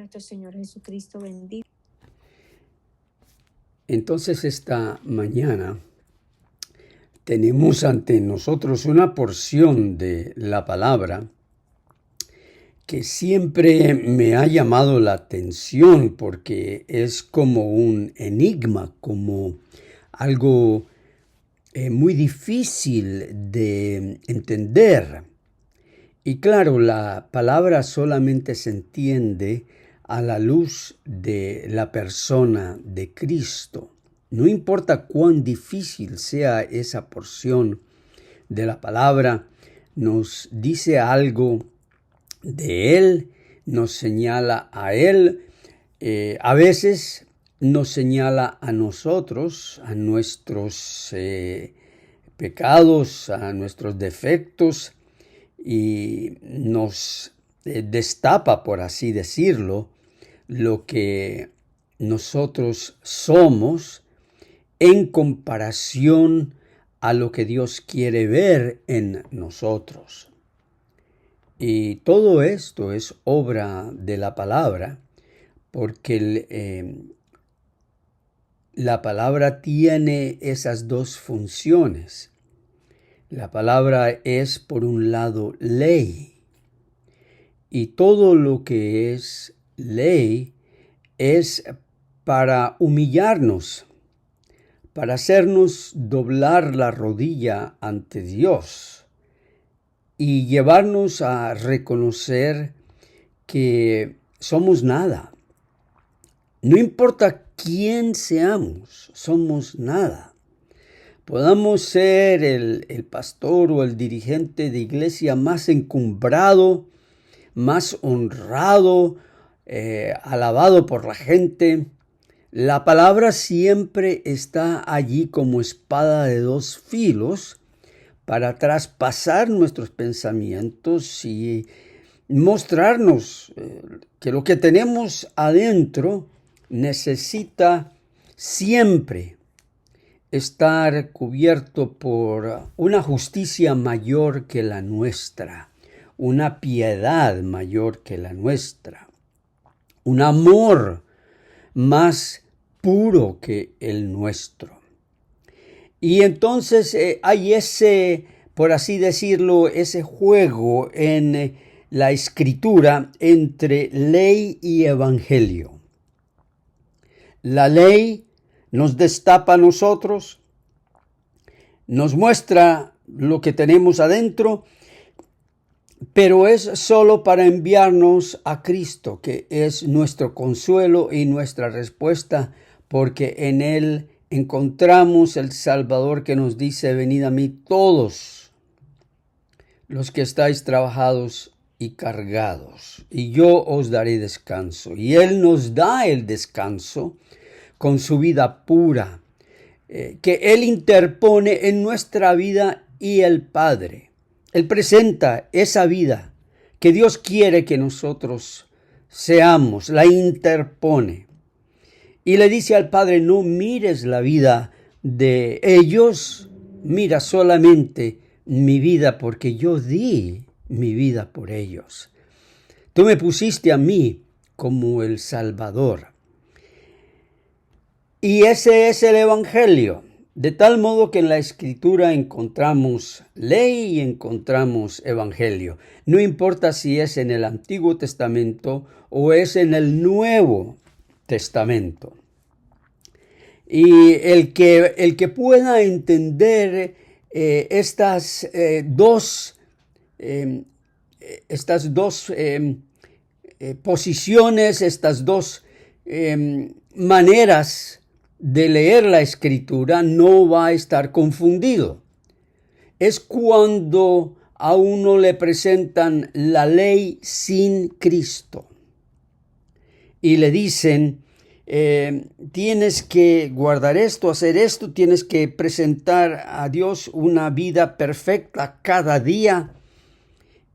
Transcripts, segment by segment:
nuestro Señor Jesucristo bendito. Entonces esta mañana tenemos ante nosotros una porción de la palabra que siempre me ha llamado la atención porque es como un enigma, como algo muy difícil de entender. Y claro, la palabra solamente se entiende a la luz de la persona de Cristo. No importa cuán difícil sea esa porción de la palabra, nos dice algo de Él, nos señala a Él, a veces nos señala a nosotros, a nuestros pecados, a nuestros defectos, y nos destapa, por así decirlo, lo que nosotros somos en comparación a lo que Dios quiere ver en nosotros. Y todo esto es obra de la palabra, porque la palabra tiene esas dos funciones. La palabra es, por un lado, ley, y todo lo que es ley es para humillarnos, para hacernos doblar la rodilla ante Dios y llevarnos a reconocer que somos nada. No importa quién seamos, somos nada. Podamos ser el pastor o el dirigente de iglesia más encumbrado, más honrado, alabado por la gente. La palabra siempre está allí como espada de dos filos para traspasar nuestros pensamientos y mostrarnos que lo que tenemos adentro necesita siempre estar cubierto por una justicia mayor que la nuestra, una piedad mayor que la nuestra, un amor más puro que el nuestro. Y entonces hay ese, por así decirlo, ese juego en la escritura entre ley y evangelio. La ley nos destapa a nosotros, nos muestra lo que tenemos adentro, pero es solo para enviarnos a Cristo, que es nuestro consuelo y nuestra respuesta, porque en Él encontramos el Salvador que nos dice: venid a mí todos los que estáis trabajados y cargados, y yo os daré descanso. Y Él nos da el descanso con su vida pura, que Él interpone en nuestra vida y el Padre. Él presenta esa vida que Dios quiere que nosotros seamos, la interpone. Y le dice al Padre: no mires la vida de ellos, mira solamente mi vida, porque yo di mi vida por ellos. Tú me pusiste a mí como el Salvador. Y ese es el Evangelio, de tal modo que en la Escritura encontramos ley y encontramos Evangelio. No importa si es en el Antiguo Testamento o es en el Nuevo Testamento. Y el que pueda entender estas dos posiciones, estas dos maneras de leer la Escritura, no va a estar confundido. Es cuando a uno le presentan la ley sin Cristo y le dicen: tienes que guardar esto, hacer esto, tienes que presentar a Dios una vida perfecta cada día.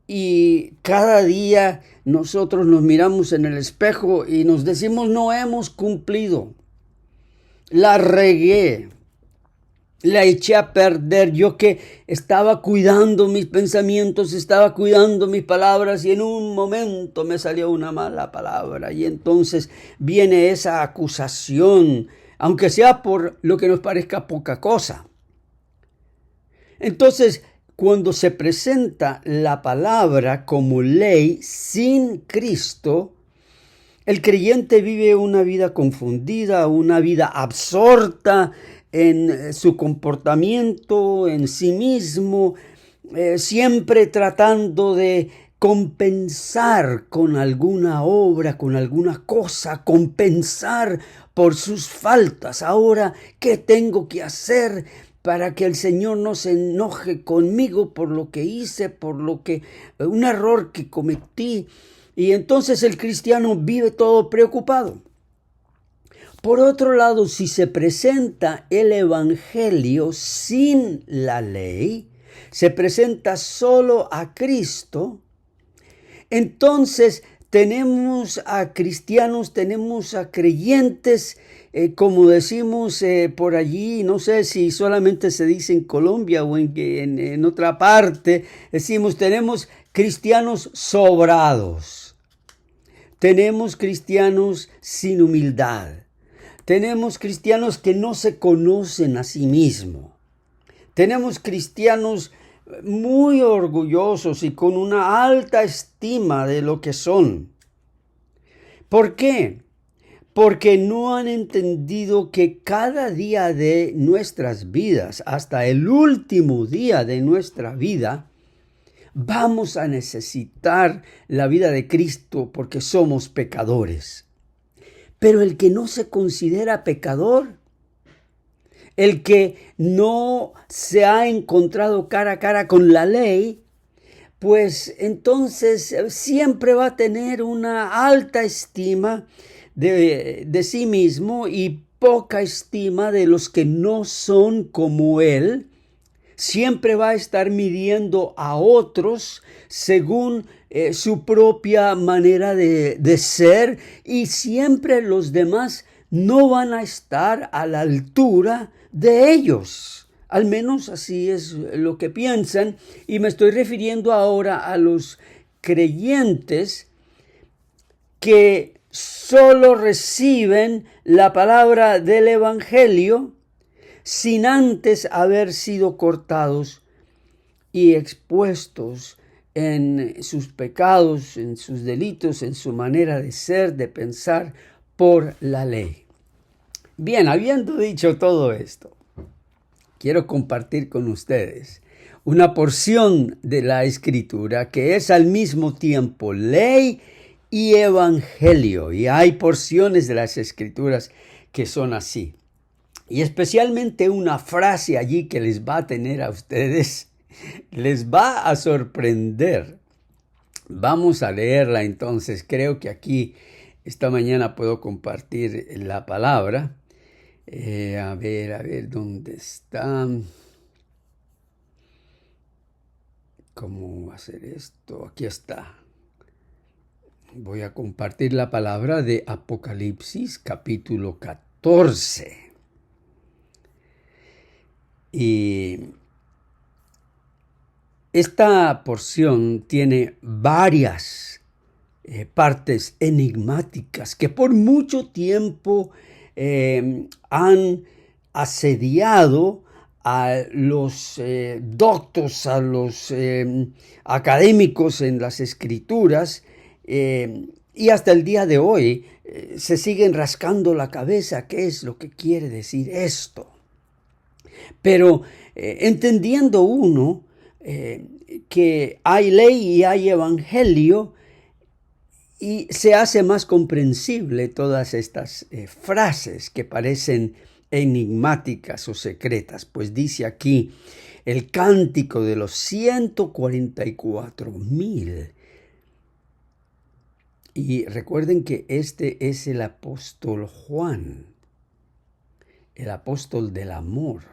Y cada día nosotros nos miramos en el espejo y nos decimos: no hemos cumplido, la regué, La eché a perder, yo que estaba cuidando mis pensamientos, estaba cuidando mis palabras y en un momento me salió una mala palabra y entonces viene esa acusación, aunque sea por lo que nos parezca poca cosa. Entonces, cuando se presenta la palabra como ley sin Cristo, el creyente vive una vida confundida, una vida absorta en su comportamiento, en sí mismo, siempre tratando de compensar con alguna obra, con alguna cosa, compensar por sus faltas. Ahora, ¿qué tengo que hacer para que el Señor no se enoje conmigo por lo que hice, por un error que cometí? Y entonces el cristiano vive todo preocupado. Por otro lado, si se presenta el evangelio sin la ley, se presenta solo a Cristo, entonces tenemos a cristianos, tenemos a creyentes, como decimos por allí, no sé si solamente se dice en Colombia o en otra parte, decimos tenemos cristianos sobrados, tenemos cristianos sin humildad, tenemos cristianos que no se conocen a sí mismos, tenemos cristianos muy orgullosos y con una alta estima de lo que son. ¿Por qué? Porque no han entendido que cada día de nuestras vidas, hasta el último día de nuestra vida, vamos a necesitar la vida de Cristo porque somos pecadores. Pero el que no se considera pecador, el que no se ha encontrado cara a cara con la ley, pues entonces siempre va a tener una alta estima de sí mismo y poca estima de los que no son como él. Siempre va a estar midiendo a otros según su propia manera de ser, y siempre los demás no van a estar a la altura de ellos. Al menos así es lo que piensan, y me estoy refiriendo ahora a los creyentes que solo reciben la palabra del Evangelio sin antes haber sido cortados y expuestos en sus pecados, en sus delitos, en su manera de ser, de pensar por la ley. Bien, habiendo dicho todo esto, quiero compartir con ustedes una porción de la Escritura que es al mismo tiempo ley y evangelio. Y hay porciones de las Escrituras que son así. Y especialmente una frase allí que les va a tener a ustedes, les va a sorprender. Vamos a leerla entonces. Creo que aquí esta mañana puedo compartir la palabra. A ver, ¿dónde está? ¿Cómo hacer esto? Aquí está. Voy a compartir la palabra de Apocalipsis, capítulo 14. Y esta porción tiene varias partes enigmáticas que por mucho tiempo han asediado a los doctos, a los académicos en las Escrituras, y hasta el día de hoy se siguen rascando la cabeza. ¿Qué es lo que quiere decir esto? Pero entendiendo uno que hay ley y hay evangelio, y se hace más comprensible todas estas frases que parecen enigmáticas o secretas, pues dice aquí el cántico de los 144,000. Y recuerden que este es el apóstol Juan, el apóstol del amor,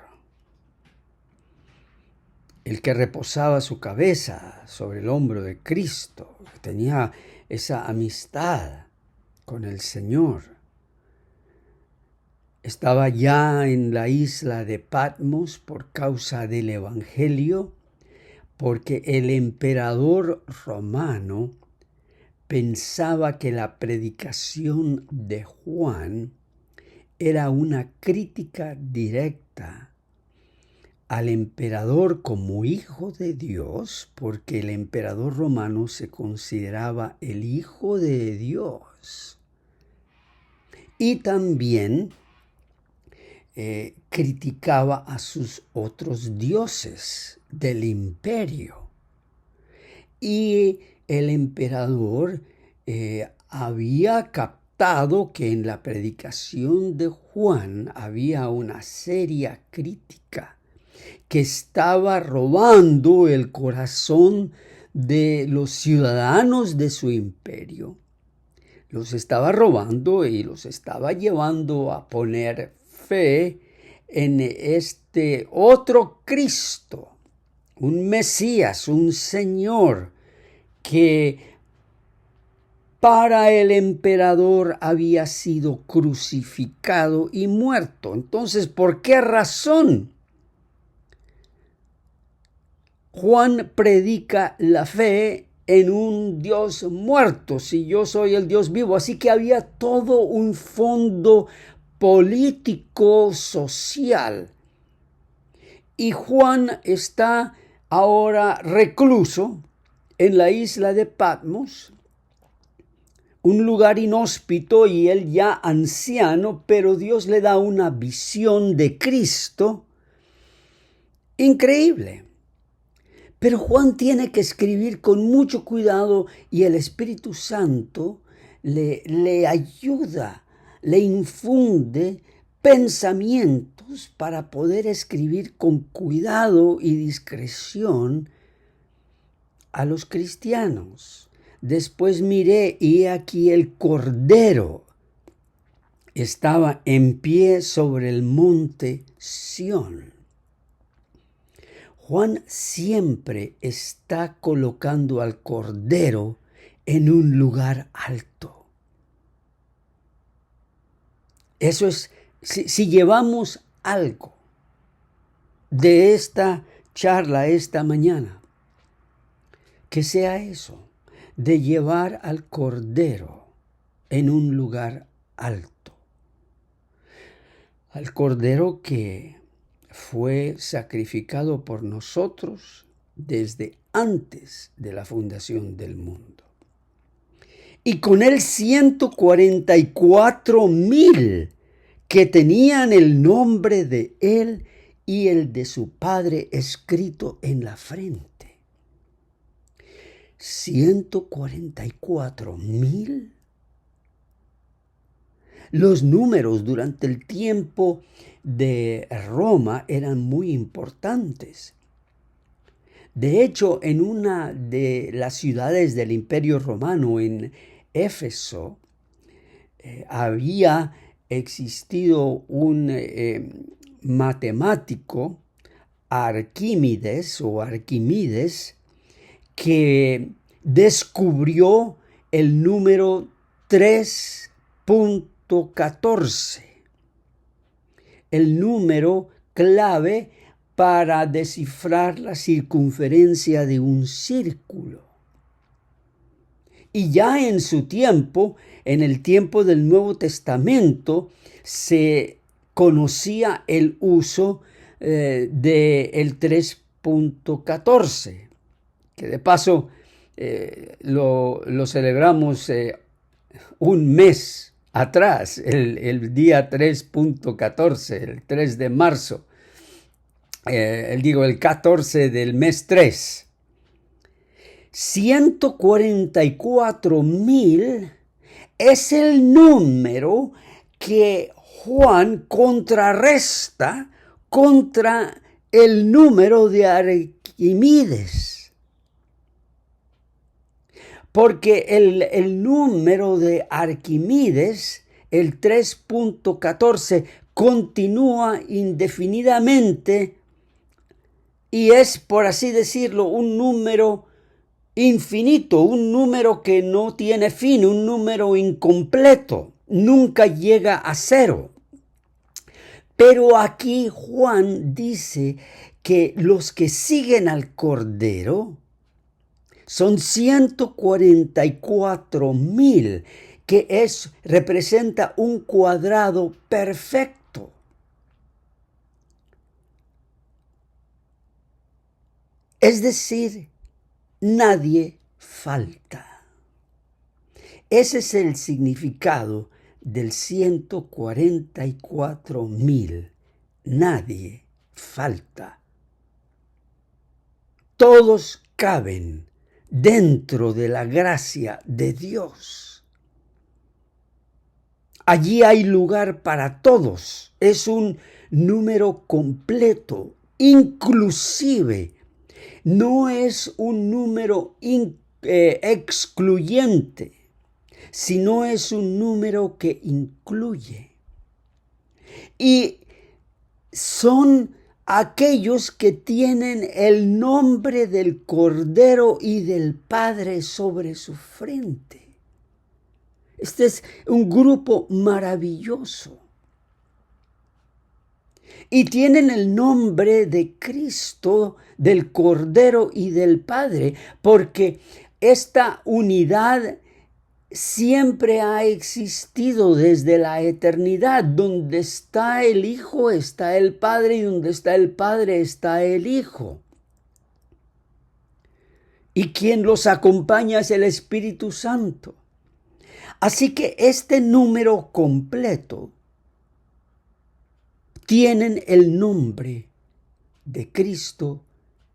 el que reposaba su cabeza sobre el hombro de Cristo, tenía esa amistad con el Señor. estaba ya en la isla de Patmos por causa del Evangelio, porque el emperador romano pensaba que la predicación de Juan era una crítica directa al emperador como hijo de Dios, porque el emperador romano se consideraba el hijo de Dios. Y también criticaba a sus otros dioses del imperio. Y el emperador había captado que en la predicación de Juan había una seria crítica que estaba robando el corazón de los ciudadanos de su imperio. Los estaba robando y los estaba llevando a poner fe en este otro Cristo, un Mesías, un Señor, que para el emperador había sido crucificado y muerto. Entonces, ¿por qué razón Juan predica la fe en un Dios muerto, si yo soy el Dios vivo? Así que había todo un fondo político, social. Y Juan está ahora recluso en la isla de Patmos, un lugar inhóspito, y él ya anciano, pero Dios le da una visión de Cristo increíble. Pero Juan tiene que escribir con mucho cuidado y el Espíritu Santo le ayuda, le infunde pensamientos para poder escribir con cuidado y discreción a los cristianos. Después miré y he aquí el Cordero estaba en pie sobre el monte Sión. Juan siempre está colocando al Cordero en un lugar alto. Eso es, si llevamos algo de esta charla esta mañana, que sea eso, de llevar al Cordero en un lugar alto. Al Cordero que fue sacrificado por nosotros desde antes de la fundación del mundo. Y con él 144,000 que tenían el nombre de él y el de su padre escrito en la frente. 144,000. Los números durante el tiempo de Roma eran muy importantes. De hecho, en una de las ciudades del Imperio Romano, en Éfeso, había existido un matemático, Arquímedes, que descubrió el número 3.14, el número clave para descifrar la circunferencia de un círculo. Y ya en su tiempo, en el tiempo del Nuevo Testamento, se conocía el uso del 3.14, que de paso lo celebramos un mes atrás, el día 3.14, el 3 de marzo, el 14 del mes 3. 144,000 es el número que Juan contrarresta contra el número de Arquímedes. Porque el número de Arquímedes, el 3.14, continúa indefinidamente y es, por así decirlo, un número infinito, un número que no tiene fin, un número incompleto, nunca llega a cero. Pero aquí Juan dice que los que siguen al Cordero son 144,000, que representa un cuadrado perfecto. Es decir, nadie falta. Ese es el significado del 144,000. Nadie falta. Todos caben dentro de la gracia de Dios. Allí hay lugar para todos. Es un número completo, inclusive. No es un número excluyente, sino es un número que incluye. Y son aquellos que tienen el nombre del Cordero y del Padre sobre su frente. Este es un grupo maravilloso. Y tienen el nombre de Cristo, del Cordero y del Padre, porque esta unidad siempre ha existido desde la eternidad. Donde está el Hijo está el Padre, y donde está el Padre está el Hijo. Y quien los acompaña es el Espíritu Santo. Así que este número completo tienen el nombre de Cristo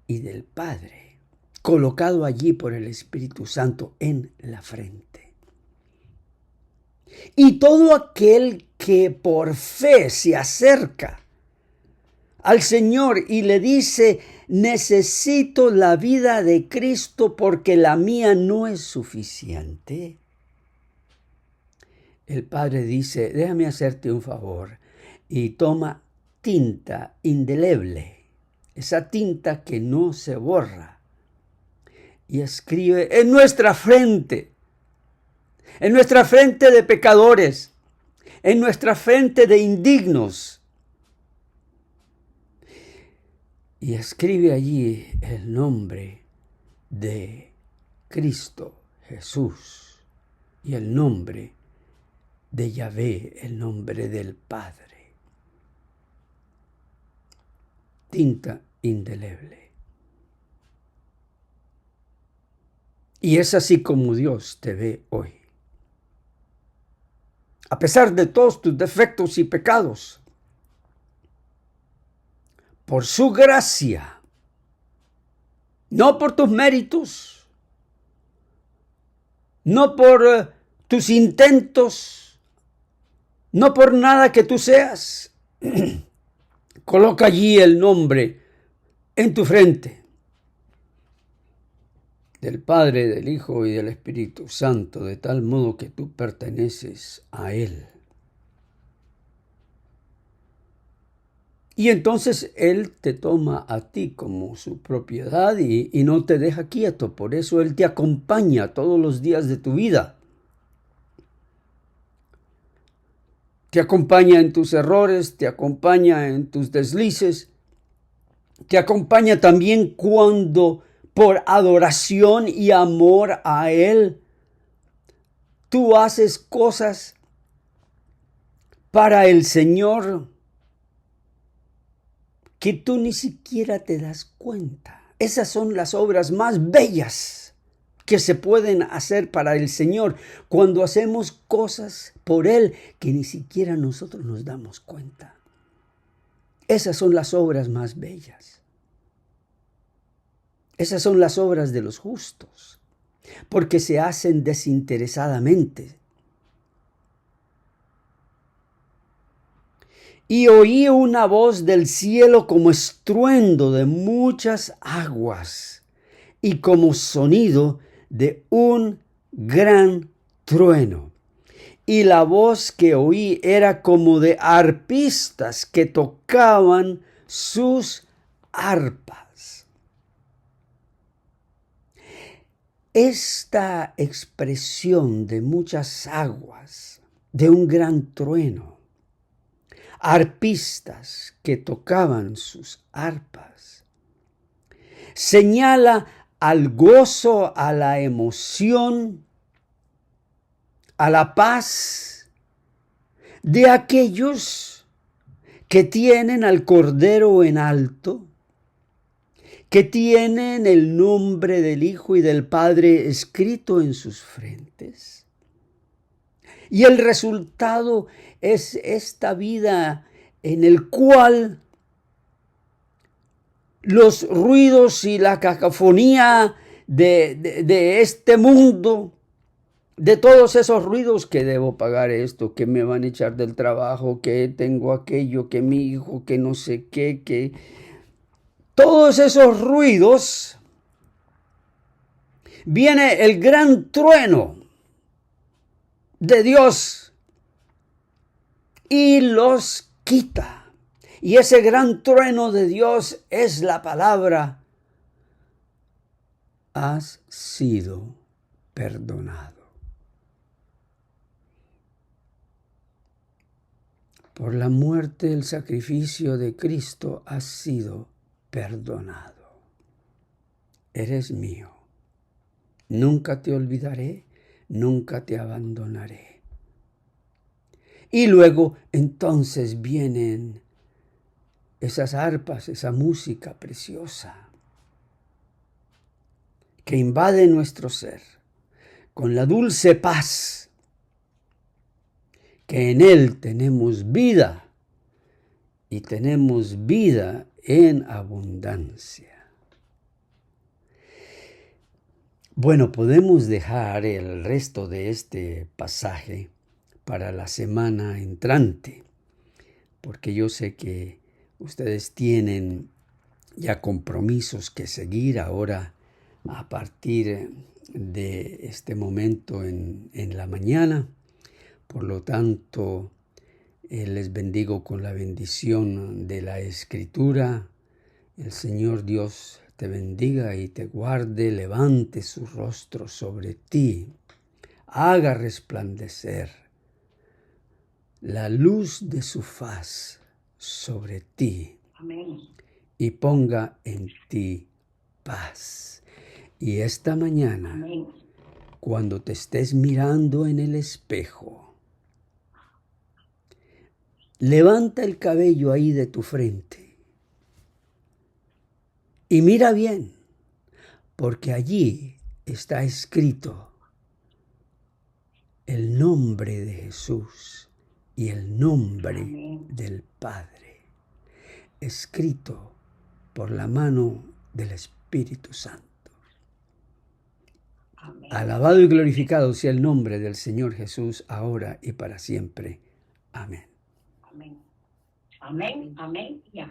y del Padre, colocado allí por el Espíritu Santo en la frente. Y todo aquel que por fe se acerca al Señor y le dice: necesito la vida de Cristo porque la mía no es suficiente, el Padre dice: déjame hacerte un favor y toma tinta indeleble, esa tinta que no se borra, y escribe en nuestra frente de pecadores, en nuestra frente de indignos. Y escribe allí el nombre de Cristo Jesús y el nombre de Yahvé, el nombre del Padre. Tinta indeleble. Y es así como Dios te ve hoy. A pesar de todos tus defectos y pecados, por su gracia, no por tus méritos, no por tus intentos, no por nada que tú seas, coloca allí el nombre en tu frente del Padre, del Hijo y del Espíritu Santo, de tal modo que tú perteneces a Él. Y entonces Él te toma a ti como su propiedad y no te deja quieto. Por eso Él te acompaña todos los días de tu vida. Te acompaña en tus errores, te acompaña en tus deslices, te acompaña también cuando por adoración y amor a Él tú haces cosas para el Señor que tú ni siquiera te das cuenta. Esas son las obras más bellas que se pueden hacer para el Señor, cuando hacemos cosas por Él que ni siquiera nosotros nos damos cuenta. Esas son las obras más bellas. Esas son las obras de los justos, porque se hacen desinteresadamente. Y oí una voz del cielo como estruendo de muchas aguas y como sonido de un gran trueno. Y la voz que oí era como de arpistas que tocaban sus arpas. Esta expresión de muchas aguas, de un gran trueno, arpistas que tocaban sus arpas. Señala al gozo, a la emoción, a la paz de aquellos que tienen al Cordero en alto, que tienen el nombre del Hijo y del Padre escrito en sus frentes. Y el resultado es esta vida en el cual los ruidos y la cacofonía de este mundo, de todos esos ruidos, que debo pagar esto, que me van a echar del trabajo, que tengo aquello, que mi hijo, que no sé qué, que todos esos ruidos, viene el gran trueno de Dios y los quita. Y ese gran trueno de Dios es la palabra: has sido perdonado. Por la muerte, el sacrificio de Cristo, has sido perdonado. Eres mío. Nunca te olvidaré, nunca te abandonaré. Y luego entonces vienen esas arpas, esa música preciosa que invade nuestro ser con la dulce paz, que en Él tenemos vida y tenemos vida en abundancia. Bueno, podemos dejar el resto de este pasaje para la semana entrante, porque yo sé que ustedes tienen ya compromisos que seguir ahora a partir de este momento en la mañana. Por lo tanto, les bendigo con la bendición de la Escritura. El Señor Dios te bendiga y te guarde, levante su rostro sobre ti, haga resplandecer la luz de su faz sobre ti. Amén. Y ponga en ti paz. Y esta mañana, Amén. cuando te estés mirando en el espejo, levanta el cabello ahí de tu frente y mira bien, porque allí está escrito el nombre de Jesús y el nombre Amén. del Padre, escrito por la mano del Espíritu Santo. Amén. Alabado y glorificado sea el nombre del Señor Jesús, ahora y para siempre. Amén. Amén. Amén. Amén. Y amén.